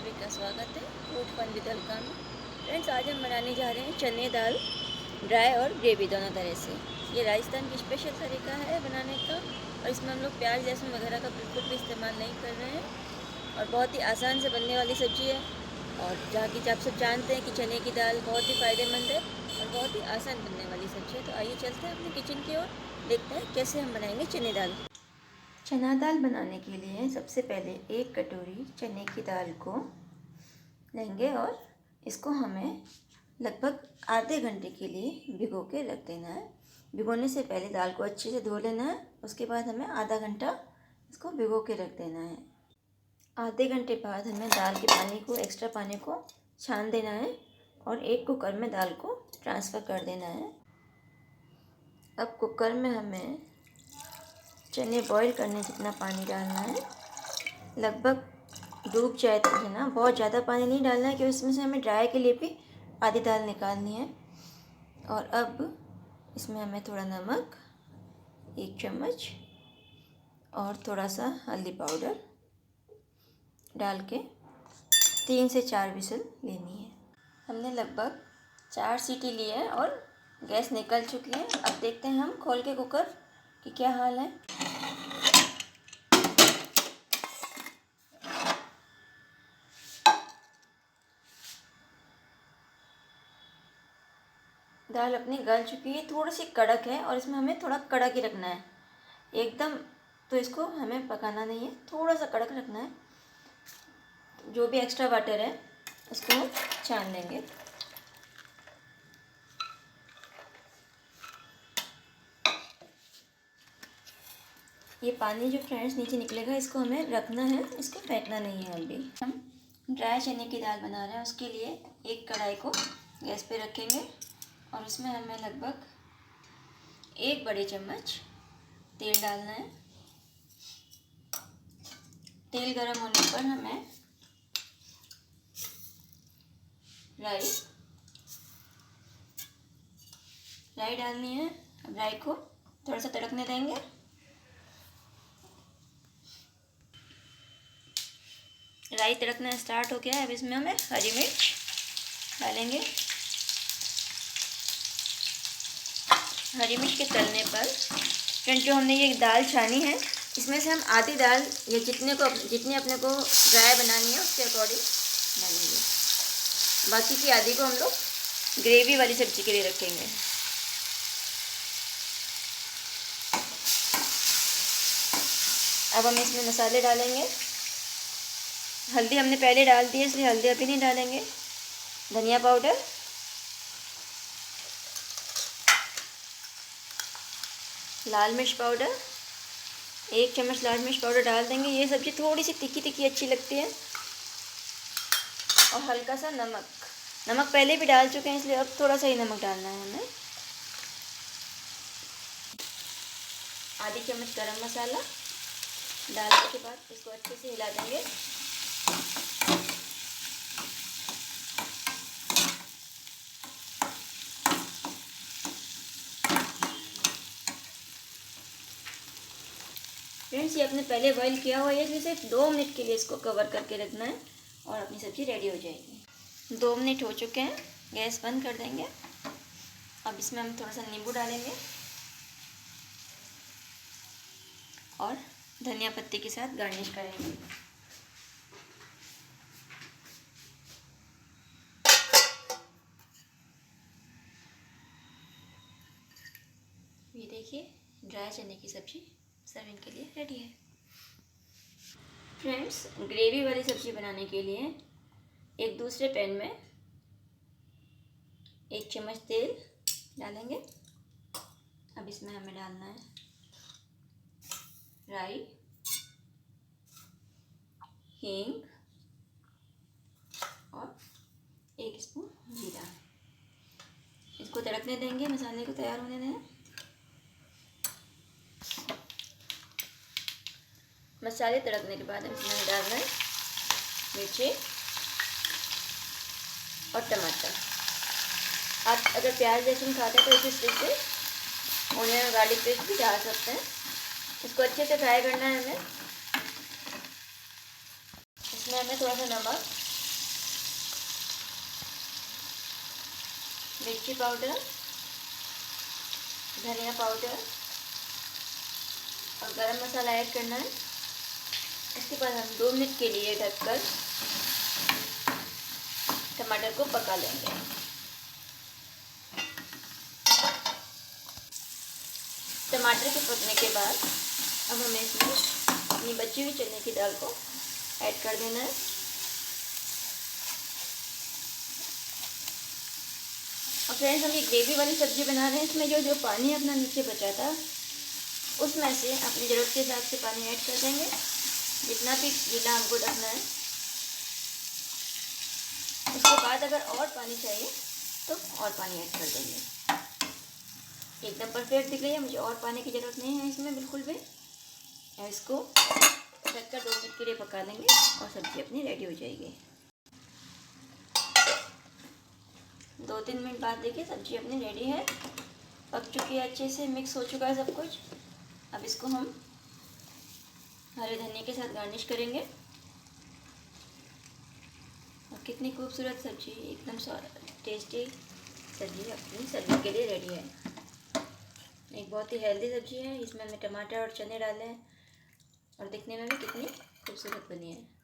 सभी का स्वागत है फूड फन विद अलका में। फ्रेंड्स, आज हम बनाने जा रहे हैं चने दाल ड्राई और ग्रेवी दोनों तरह से। ये राजस्थान की स्पेशल तरीका है बनाने का और इसमें हम लोग प्याज लहसुन वगैरह का बिल्कुल भी इस्तेमाल नहीं कर रहे हैं और बहुत ही आसान से बनने वाली सब्ज़ी है। और जहाँ की आप सब जानते हैं कि चने की दाल बहुत ही फ़ायदेमंद है और बहुत ही आसान बनने वाली सब्ज़ी है। तो आइए चलते हैं अपने किचन की ओर, देखते हैं कैसे हम बनाएंगे चने दाल। चना दाल बनाने के लिए सबसे पहले 1 कटोरी चने की दाल को लेंगे और इसको हमें लगभग आधे घंटे के लिए भिगो के रख देना है। भिगोने से पहले दाल को अच्छे से धो लेना है, उसके बाद हमें आधा घंटा इसको भिगो के रख देना है। आधे घंटे बाद हमें दाल के पानी को, एक्स्ट्रा पानी को छान देना है और एक कुकर में दाल को ट्रांसफ़र कर देना है। अब कुकर में हमें चने बॉईल करने जितना पानी डालना है, लगभग डूब जाए तो है ना, बहुत ज़्यादा पानी नहीं डालना है क्योंकि इसमें से हमें ड्राई के लिए भी आधी दाल निकालनी है। और अब इसमें हमें थोड़ा नमक 1 चम्मच और थोड़ा सा हल्दी पाउडर डाल के 3 से 4 विसल लेनी है। हमने लगभग 4 सीटी लिए हैं और गैस निकल चुकी है। अब देखते हैं हम खोल के कुकर कि क्या हाल है। दाल अपनी गल चुकी है, थोड़ी सी कड़क है और इसमें हमें थोड़ा कड़क ही रखना है, एकदम तो इसको हमें पकाना नहीं है, थोड़ा सा कड़क रखना है। जो भी एक्स्ट्रा वाटर है उसको हम छान लेंगे। ये पानी जो फ्रेंड्स नीचे निकलेगा इसको हमें रखना है, इसको फेंकना नहीं है। अभी हम ड्राई चने की दाल बना रहे हैं, उसके लिए एक कढ़ाई को गैस पे रखेंगे और उसमें हमें लगभग 1 बड़े चम्मच तेल डालना है। तेल गर्म होने पर हमें राई डालनी है। अब राई को थोड़ा सा तड़कने देंगे। राई तड़कना स्टार्ट हो गया है। अब इसमें हमें हरी मिर्च डालेंगे। हरी मिर्च के तलने पर फ्रेंड, जो हमने ये दाल छानी है इसमें से हम आधी दाल या जितने अपने को ड्राई बनानी है उसके अकॉर्डिंग डालेंगे। बाकी की आधी को हम लोग ग्रेवी वाली सब्ज़ी के लिए रखेंगे। अब हम इसमें मसाले डालेंगे। हल्दी हमने पहले डाल दी है इसलिए हल्दी अभी नहीं डालेंगे। धनिया पाउडर, लाल मिर्च पाउडर, 1 चम्मच लाल मिर्च पाउडर डाल देंगे। ये सब्ज़ी थोड़ी सी तीखी तीखी अच्छी लगती है। और हल्का सा नमक पहले भी डाल चुके हैं इसलिए अब थोड़ा सा ही नमक डालना है हमें। आधी चम्मच गरम मसाला डालने के बाद इसको अच्छे से हिला देंगे। फ्रेंड्स, ये आपने पहले बॉईल किया हुआ है, इसलिए सिर्फ 2 मिनट के लिए इसको कवर करके रखना है और अपनी सब्ज़ी रेडी हो जाएगी। 2 मिनट हो चुके हैं, गैस बंद कर देंगे। अब इसमें हम थोड़ा सा नींबू डालेंगे और धनिया पत्ती के साथ गार्निश करेंगे। ये देखिए, ड्राई चने की सब्ज़ी सर्विंग के लिए रेडी है। फ्रेंड्स, ग्रेवी वाली सब्ज़ी बनाने के लिए एक दूसरे पैन में 1 चम्मच तेल डालेंगे। अब इसमें हमें डालना है राई, हींग और 1 स्पून जीरा। इसको तड़कने देंगे, मसाले को तैयार होने दें। मसाले तड़कने के बाद हम इसमें डालना है मिर्ची और टमाटर। आप अगर प्याज लहसुन खाते हैं तो इस स्टेज पे ऑनियन और गार्लिक पेस्ट भी डाल सकते हैं। इसको अच्छे से फ्राई करना है हमें। इसमें हमें थोड़ा सा नमक मिर्ची पाउडर, धनिया पाउडर और गरम मसाला ऐड करना है। इसके बाद हम 2 मिनट के लिए ढककर टमाटर को पका लेंगे। टमाटर के पकने के बाद अब हमें इसमें अपनी बची हुई चने की दाल को ऐड कर देना है। और फ्रेंड्स, हम ये ग्रेवी वाली सब्ज़ी बना रहे हैं। इसमें जो पानी अपना नीचे बचा था उसमें से अपनी ज़रूरत के हिसाब से पानी ऐड कर देंगे, जितना भी गीला हमको रखना है। उसके बाद अगर और पानी चाहिए तो और पानी ऐड कर देंगे। एकदम परफेक्ट दिख रही है, मुझे और पानी की ज़रूरत नहीं है इसमें बिल्कुल भी। इसको ढककर 2 मिनट के लिए पका लेंगे और सब्ज़ी अपनी रेडी हो जाएगी। 2-3 मिनट बाद देखिए सब्ज़ी अपनी रेडी है, पक चुकी है, अच्छे से मिक्स हो चुका है सब कुछ। अब इसको हम हरे धनिया के साथ गार्निश करेंगे। और कितनी खूबसूरत सब्ज़ी, एकदम टेस्टी सब्ज़ी अपनी सर्विंग के लिए रेडी है। एक बहुत ही हेल्दी सब्ज़ी है। इसमें हमने टमाटर और चने डाले हैं और दिखने में भी कितनी खूबसूरत बनी है।